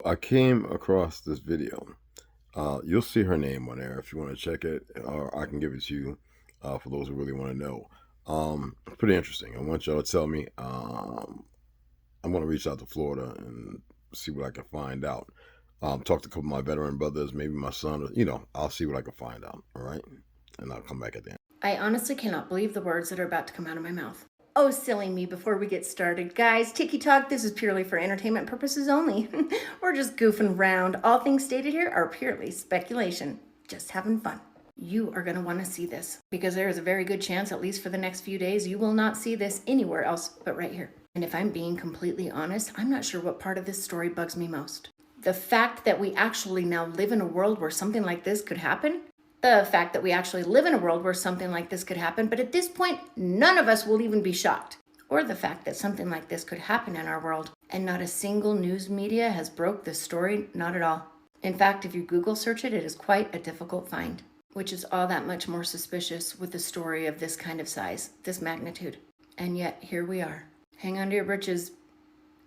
I came across this video. You'll see her name on there if you want to check it, or I can give it to you for those who really want to know. It's pretty interesting. I want y'all to tell me. I'm going to reach out to Florida and see what I can find out. Talk to a couple of my veteran brothers, maybe my son. I'll see what I can find out. All right, and I'll come back at the end. I honestly cannot believe the words that are about to come out of my mouth. Oh, silly me, before we get started. Guys, Tiki Talk, this is purely for entertainment purposes only. We're just goofing around. All things stated here are purely speculation. Just having fun. You are going to want to see this, because there is a very good chance, at least for the next few days, you will not see this anywhere else but right here. And if I'm being completely honest, I'm not sure what part of this story bugs me most. The fact that we actually now live in a world where something like this could happen. The fact that we actually live in a world where something like this could happen, but at this point, none of us will even be shocked. Or the fact that something like this could happen in our world, and not a single news media has broke this story, not at all. In fact, if you Google search it, it is quite a difficult find, which is all that much more suspicious with a story of this kind of size, this magnitude. And yet, here we are. Hang on to your britches,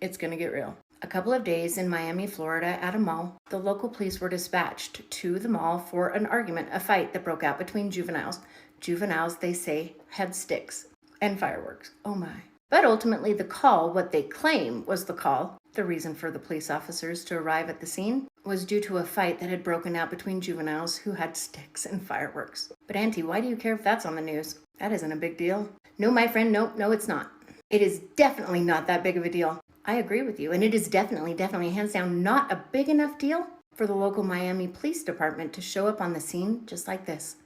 it's gonna get real. A couple of days in Miami, Florida, at a mall, the local police were dispatched to the mall for an argument, a fight that broke out between juveniles. Juveniles, they say, had sticks and fireworks. Oh my. But ultimately, the call, what they claim was the call, the reason for the police officers to arrive at the scene, was due to a fight that had broken out between juveniles who had sticks and fireworks. But Auntie, why do you care if that's on the news? That isn't a big deal. No, my friend, no, it's not. It is definitely not that big of a deal. I agree with you, and it is definitely, hands down, not a big enough deal for the local Miami Police Department to show up on the scene just like this.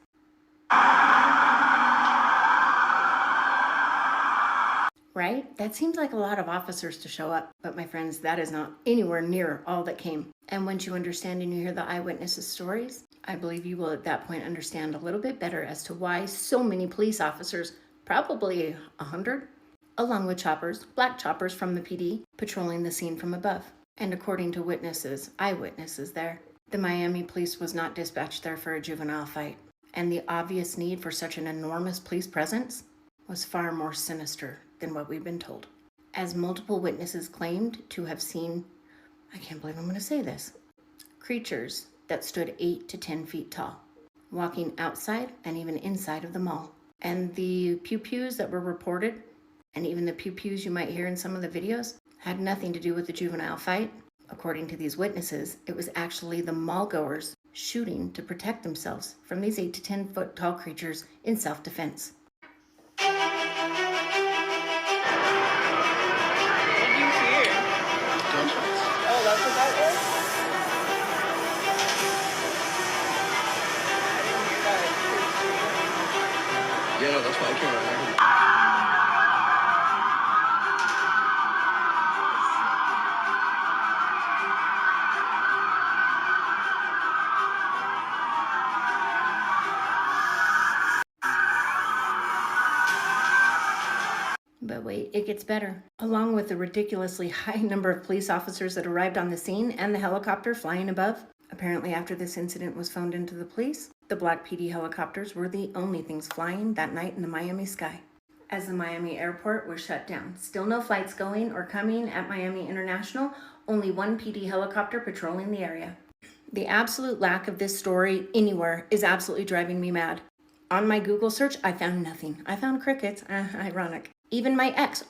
Right? That seems like a lot of officers to show up, but my friends, that is not anywhere near all that came. And once you understand and you hear the eyewitnesses' stories, I believe you will at that point understand a little bit better as to why so many police officers, probably 100, along with choppers, black choppers from the PD, patrolling the scene from above. And according to witnesses, eyewitnesses there, the Miami police was not dispatched there for a juvenile fight. And the obvious need for such an enormous police presence was far more sinister than what we've been told. As multiple witnesses claimed to have seen, I can't believe I'm going to say this, creatures that stood 8 to 10 feet tall, walking outside and even inside of the mall. And the pew-pews that were reported, and even the pew-pews you might hear in some of the videos, had nothing to do with the juvenile fight. According to these witnesses, it was actually the mall-goers shooting to protect themselves from these 8 to 10 foot tall creatures in self-defense. What do you hear? Gunshots. Oh, that's what that was? I didn't hear that. Yeah, no, that's why I came right here. But wait, it gets better. Along with the ridiculously high number of police officers that arrived on the scene and the helicopter flying above, apparently after this incident was phoned into the police, the Black PD helicopters were the only things flying that night in the Miami sky. As the Miami airport was shut down, still no flights going or coming at Miami International, only one PD helicopter patrolling the area. The absolute lack of this story anywhere is absolutely driving me mad. On my Google search, I found nothing. I found crickets. Ironic. Even my ex,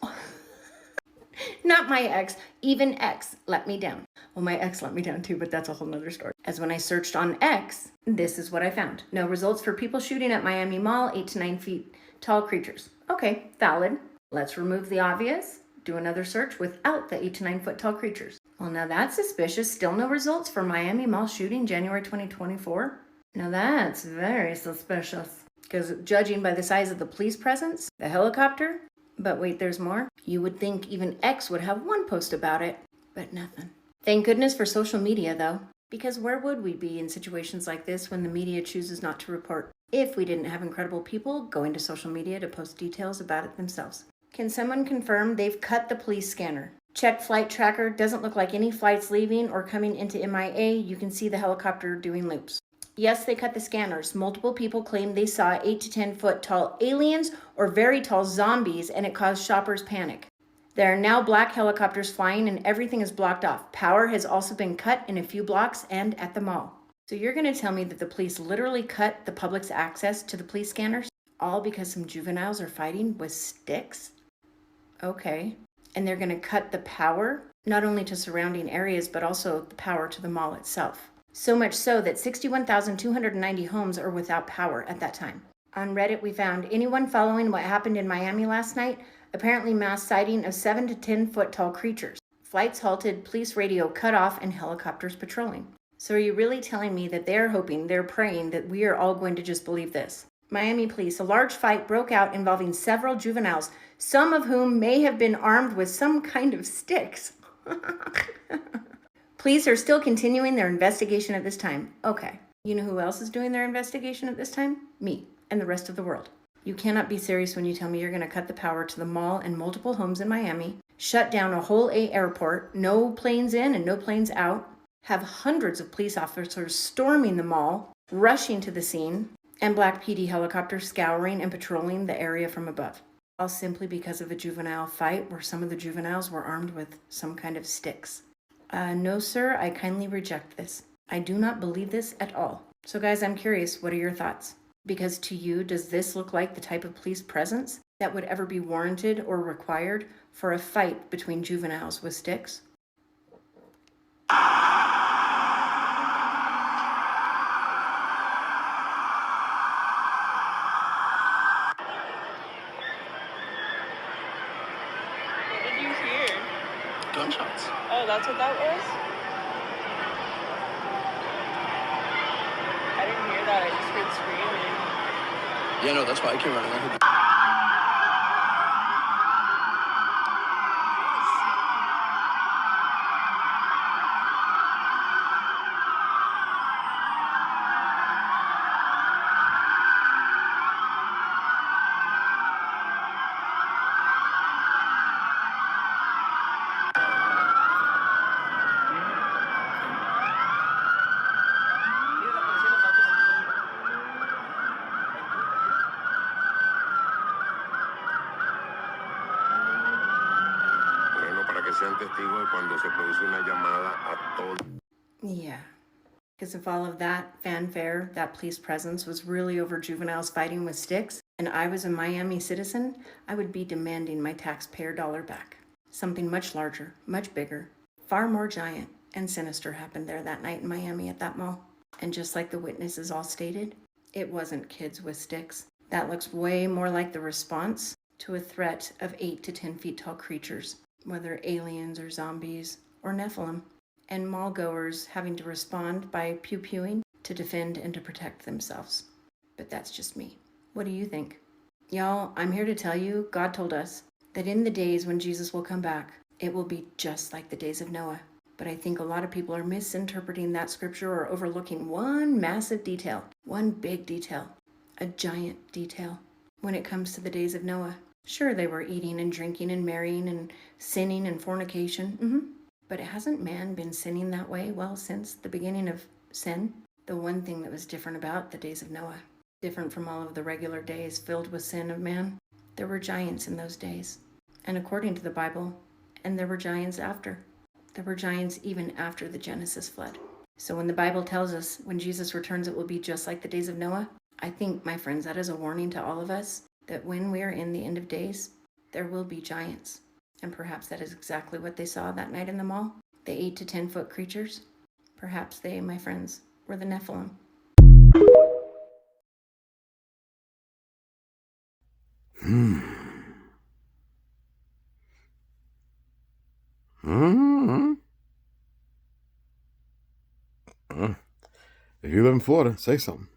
not my ex, even X let me down. Well, my ex let me down too, but that's a whole nother story. As when I searched on X, this is what I found. No results for people shooting at Miami Mall, 8 to 9 feet tall creatures. Okay, valid. Let's remove the obvious. Do another search without the 8 to 9 foot tall creatures. Well, now that's suspicious. Still no results for Miami Mall shooting January 2024. Now that's very suspicious. Because judging by the size of the police presence, the helicopter, but wait, there's more. You would think even X would have one post about it, but nothing. Thank goodness for social media, though, because where would we be in situations like this when the media chooses not to report if we didn't have incredible people going to social media to post details about it themselves? Can someone confirm they've cut the police scanner? Checked flight tracker, doesn't look like any flights leaving or coming into MIA. You can see the helicopter doing loops. Yes, they cut the scanners. Multiple people claim they saw 8 to 10 foot tall aliens or very tall zombies, and it caused shoppers panic. There are now black helicopters flying and everything is blocked off. Power has also been cut in a few blocks and at the mall. So you're going to tell me that the police literally cut the public's access to the police scanners? All because some juveniles are fighting with sticks? Okay. And they're going to cut the power, not only to surrounding areas, but also the power to the mall itself. So much so that 61,290 homes are without power at that time. On Reddit, we found anyone following what happened in Miami last night, apparently mass sighting of 7 to 10 foot tall creatures. Flights halted, police radio cut off, and helicopters patrolling. So are you really telling me that they're hoping, they're praying that we are all going to just believe this? Miami police, a large fight broke out involving several juveniles, some of whom may have been armed with some kind of sticks. Police are still continuing their investigation at this time. Okay, you know who else is doing their investigation at this time? Me and the rest of the world. You cannot be serious when you tell me you're going to cut the power to the mall and multiple homes in Miami, shut down a whole airport, no planes in and no planes out, have hundreds of police officers storming the mall, rushing to the scene, and black PD helicopters scouring and patrolling the area from above. All simply because of a juvenile fight where some of the juveniles were armed with some kind of sticks. No, sir, I kindly reject this. I do not believe this at all. So guys, I'm curious, what are your thoughts? Because to you, does this look like the type of police presence that would ever be warranted or required for a fight between juveniles with sticks? What did you hear? Gunshots. Oh, that's what that was? I didn't hear that. I just heard screaming. Yeah, no, that's why I came running. I heard sean testigos de cuando se produce una llamada a todo. Yeah. Because if all of that fanfare, that police presence was really over juveniles fighting with sticks, and I was a Miami citizen, I would be demanding my taxpayer dollar back. Something much larger, much bigger, far more giant and sinister happened there that night in Miami at that mall. And just like the witnesses all stated, it wasn't kids with sticks. That looks way more like the response to a threat of 8 to 10 feet tall creatures, whether aliens or zombies or Nephilim, and mall goers having to respond by pew-pewing to defend and to protect themselves. But that's just me. What do you think? Y'all, I'm here to tell you, God told us that in the days when Jesus will come back, it will be just like the days of Noah. But I think a lot of people are misinterpreting that scripture or overlooking one massive detail, one big detail, a giant detail when it comes to the days of Noah. Sure, they were eating and drinking and marrying and sinning and fornication. But hasn't man been sinning that way, well, since the beginning of sin? The one thing that was different about the days of Noah, different from all of the regular days filled with sin of man, there were giants in those days. And according to the Bible, and there were giants after. There were giants even after the Genesis flood. So when the Bible tells us when Jesus returns it will be just like the days of Noah, I think, my friends, that is a warning to all of us that when we are in the end of days, there will be giants. And perhaps that is exactly what they saw that night in the mall. The 8 to 10 foot creatures. Perhaps they, my friends, were the Nephilim. If you live in Florida, say something.